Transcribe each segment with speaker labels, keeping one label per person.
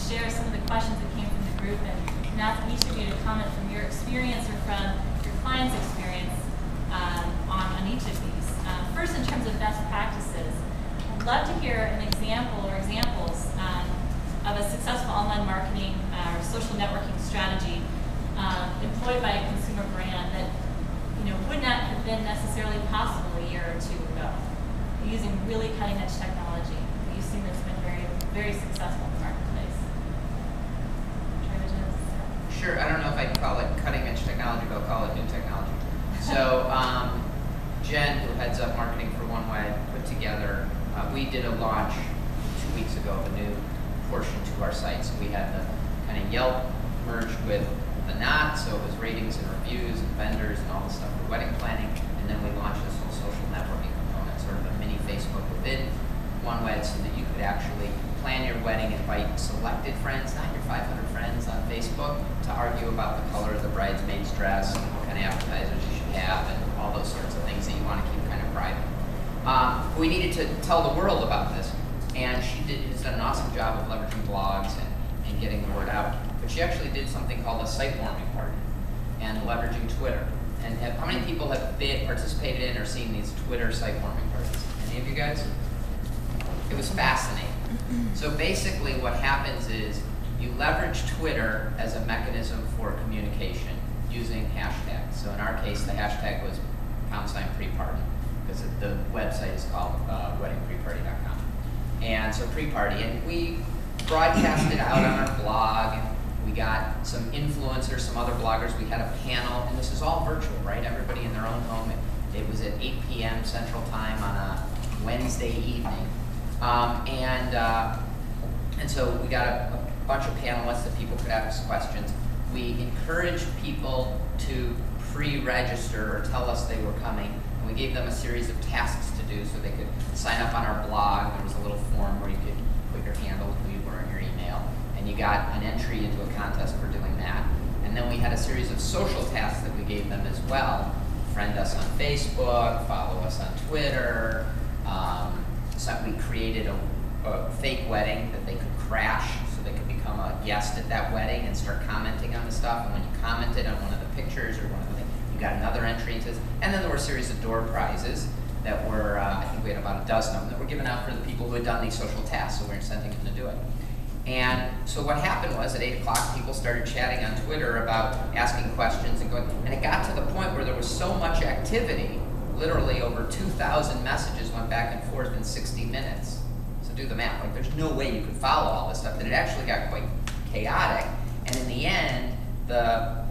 Speaker 1: share some of the questions that came from the group and ask each of you to comment from your experience or from your client's experience on each of these. First, in terms of best practices, I'd love to hear an example or examples of a successful online marketing or social networking strategy employed by a consumer brand that would not have been necessarily possible a year or two ago, using really cutting-edge technology that you've seen that's been very, very successful in the marketplace.
Speaker 2: Sure. I don't know if I'd call it cutting-edge technology, but I'll call it new technology. So Jen, who heads up marketing for OneWeb, put together, we did a launch 2 weeks ago of a new portion to our site. So we had the kind of Yelp merged with the Knot, so it was ratings and reviews and vendors and all the stuff for wedding planning. And then we launched this whole social networking component, sort of a mini Facebook within OneWed, so that you could actually plan your wedding, invite selected friends, not your 500 friends on Facebook, to argue about the color of the bridesmaid's dress and what kind of appetizers you should have and all those sorts of things that you want to keep kind of private. We needed to tell the world about this, and she has done an awesome job of leveraging blogs and getting the word out. But she actually did something called a site warming party and leveraging Twitter. And how many people have participated in or seen these Twitter site warming parties? Any of you guys? It was fascinating. So basically what happens is you leverage Twitter as a mechanism for communication using hashtags. So in our case, the hashtag was #preparty, because the website is called weddingpreparty.com. And so pre-party, and we broadcast it out on our blog. We got some influencers, some other bloggers. We had a panel, and this is all virtual, right? Everybody in their own home. It was at 8 p.m. Central Time on a Wednesday evening. And so we got a bunch of panelists that people could ask questions. We encouraged people to pre-register or tell us they were coming. And we gave them a series of tasks to do so they could sign up on our blog. There was a little form where you could put your handle, who you were, and your email. And you got an entry into a contest for doing that. And then we had a series of social tasks that we gave them as well. Friend us on Facebook, follow us on Twitter. So we created a fake wedding that they could crash so they could become a guest at that wedding and start commenting on the stuff. And when you commented on one of the pictures or one of the things, you got another entry into this. And then there were a series of door prizes that were, I think we had about a dozen of them that were given out for the people who had done these social tasks, so we were incenting them to do it. And so what happened was at 8 o'clock, people started chatting on Twitter about asking questions and going, and it got to the point where there was so much activity, literally over 2,000 messages went back and forth in 60 minutes. So do the math, like there's no way you could follow all this stuff, that it actually got quite chaotic. And in the end, the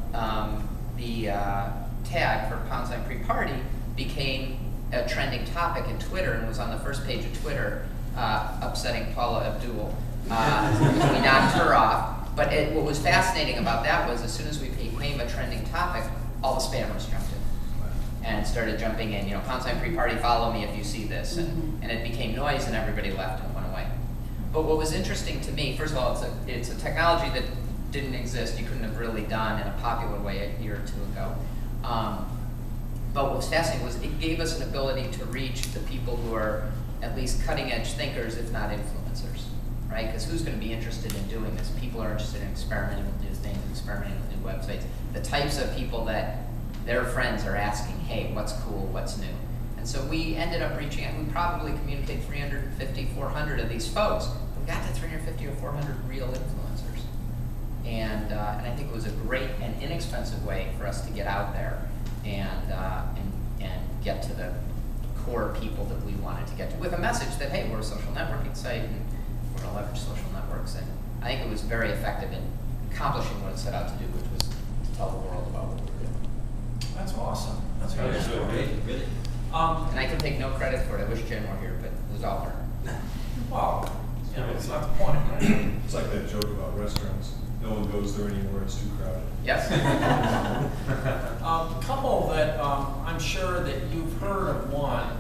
Speaker 2: tag for #preparty became a trending topic in Twitter and was on the first page of Twitter, upsetting Paula Abdul. We knocked her off. But what was fascinating about that was as soon as we became a trending topic, all the spammers jumped in and started jumping in. #preparty, follow me if you see this. And it became noise and everybody left and went away. But what was interesting to me, first of all, it's a technology that didn't exist. You couldn't have really done in a popular way a year or two ago. But what was fascinating was it gave us an ability to reach the people who are at least cutting edge thinkers, if not influencers, right? Because who's going to be interested in doing this? People are interested in experimenting with new things, experimenting with new websites. The types of people that their friends are asking, hey, what's cool, what's new? And so we ended up reaching out. We probably communicated 350, 400 of these folks. We got to 350 or 400 real influencers. And I think it was a great and inexpensive way for us to get out there and get to the core people that we wanted to get to, with a message that, hey, we're a social networking site and we're going to leverage social networks. And I think it was very effective in accomplishing what it set out to do, which was to tell the world about what we're doing.
Speaker 3: That's awesome. That's really good.
Speaker 2: And I can take no credit for it. I wish Jen were here, but it was all her.
Speaker 3: Well, it's not the point, right?
Speaker 4: It's like that joke about restaurants. No one goes there anymore, it's too crowded.
Speaker 2: Yes.
Speaker 3: A couple that I'm sure that you've heard of one